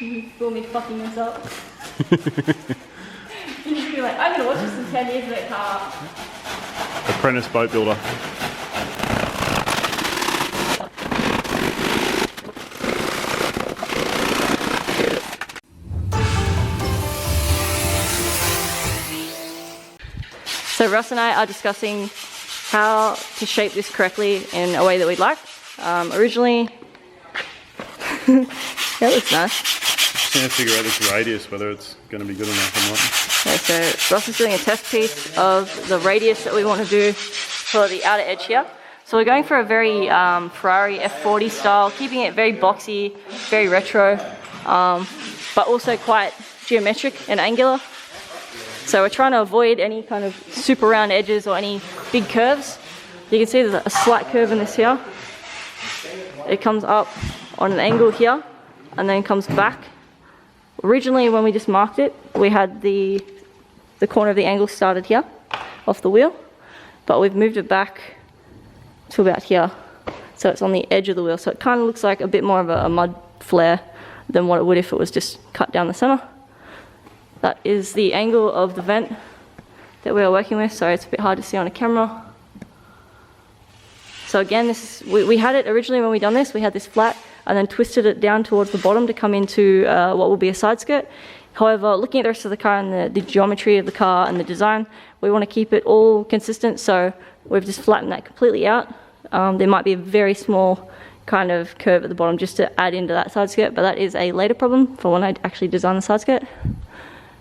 You feel me fucking this up. You should be like, I'm gonna watch this in 10 years in that car. Apprentice boat builder. So Russ and I are discussing how to shape this correctly in a way that we'd like. Originally, that looks nice. Just trying to figure out this radius, whether it's going to be good enough or not. Okay, so Ross is doing a test piece of the radius that we want to do for the outer edge here. So we're going for a very Ferrari F40 style, keeping it very boxy, very retro, but also quite geometric and angular. So we're trying to avoid any kind of super round edges or any big curves. You can see there's a slight curve in this here. It comes up on an angle here and then comes back. Originally when we just marked it, we had the corner of the angle started here off the wheel, but we've moved it back to about here. So it's on the edge of the wheel. So it kind of looks like a bit more of a mud flare than what it would if it was just cut down the center. That is the angle of the vent that we are working with, so it's a bit hard to see on a camera. So again, we had it originally when we done this, we had this flat and then twisted it down towards the bottom to come into what will be a side skirt. However, looking at the rest of the car and the geometry of the car and the design, we want to keep it all consistent, so we've just flattened that completely out. There might be a very small kind of curve at the bottom just to add into that side skirt, but that is a later problem for when I actually design the side skirt.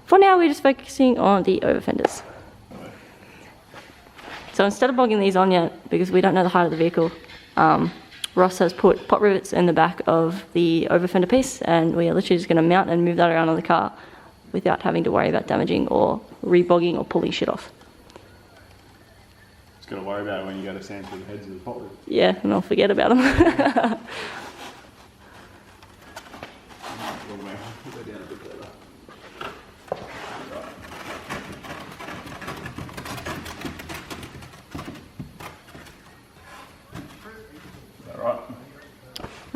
For now, we're just focusing on the over fenders. So instead of bogging these on yet, because we don't know the height of the vehicle, Ross has put pot rivets in the back of the over fender piece, and we are literally just going to mount and move that around on the car without having to worry about damaging or rebogging or pulling shit off. Just got to worry about it when you go to sand through the heads of the pot rivets. Yeah, and I'll forget about them.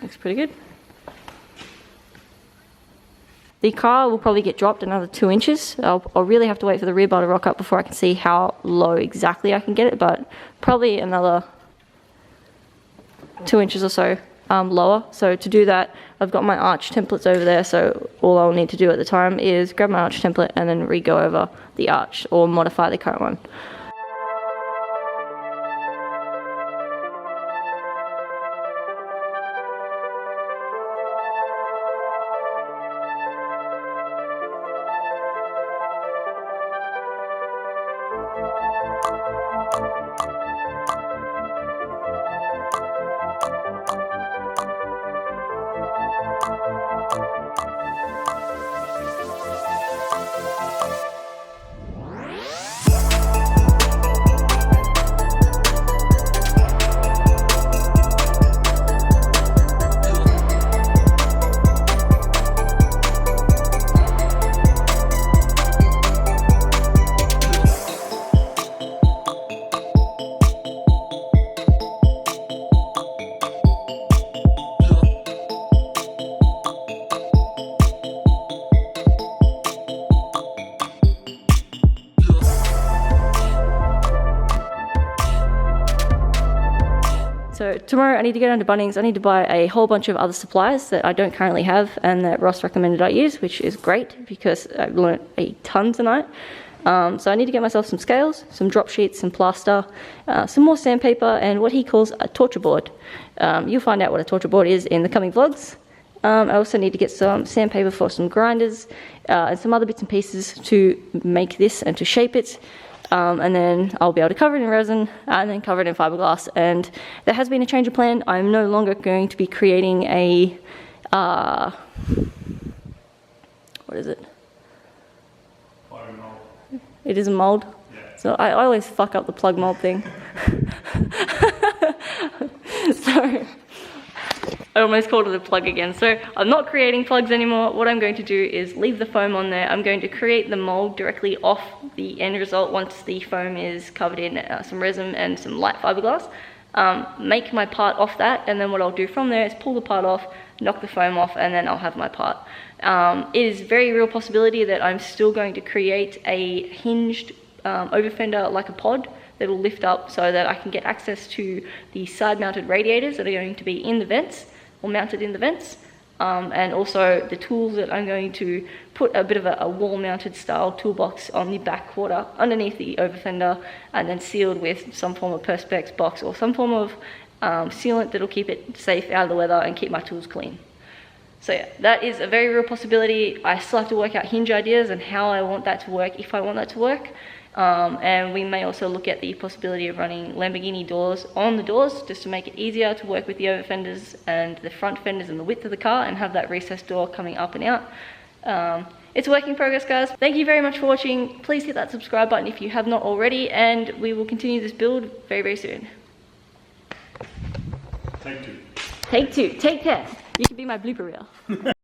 Looks pretty good. The car will probably get dropped another 2 inches. I'll really have to wait for the rear bar to rock up before I can see how low exactly I can get it, but probably another 2 inches or so lower. So to do that, I've got my arch templates over there, so all I'll need to do at the time is grab my arch template and then re-go over the arch or modify the current one. So tomorrow I need to go down to Bunnings. I need to buy a whole bunch of other supplies that I don't currently have and that Ross recommended I use, which is great because I've learnt a ton tonight. So I need to get myself some scales, some drop sheets, some plaster, some more sandpaper, and what he calls a torture board. You'll find out what a torture board is in the coming vlogs. I also need to get some sandpaper for some grinders and some other bits and pieces to make this and to shape it. And then I'll be able to cover it in resin and then cover it in fiberglass. And there has been a change of plan. I'm no longer going to be creating a, what is it? It is a mold. Yeah. So I always fuck up the plug mold thing. So I almost called it a plug again. So I'm not creating plugs anymore. What I'm going to do is leave the foam on there. I'm going to create the mold directly off the end result once the foam is covered in some resin and some light fiberglass. Make my part off that, and then what I'll do from there is pull the part off, knock the foam off, and then I'll have my part. It is a very real possibility that I'm still going to create a hinged over fender like a pod that will lift up so that I can get access to the side mounted radiators that are going to be in the vents or mounted in the vents. And also the tools that I'm going to put a bit of a wall mounted style toolbox on the back quarter underneath the over fender, and then sealed with some form of Perspex box or some form of sealant that'll keep it safe out of the weather and keep my tools clean. So yeah, that is a very real possibility. I still have to work out hinge ideas and how I want that to work, if I want that to work. And we may also look at the possibility of running Lamborghini doors on the doors, just to make it easier to work with the over fenders and the front fenders and the width of the car, and have that recessed door coming up and out. It's a work in progress, guys. Thank you very much for watching. Please hit that subscribe button if you have not already, and we will continue this build very, very soon. Take two. Take two. Take 10. You can be my blooper reel.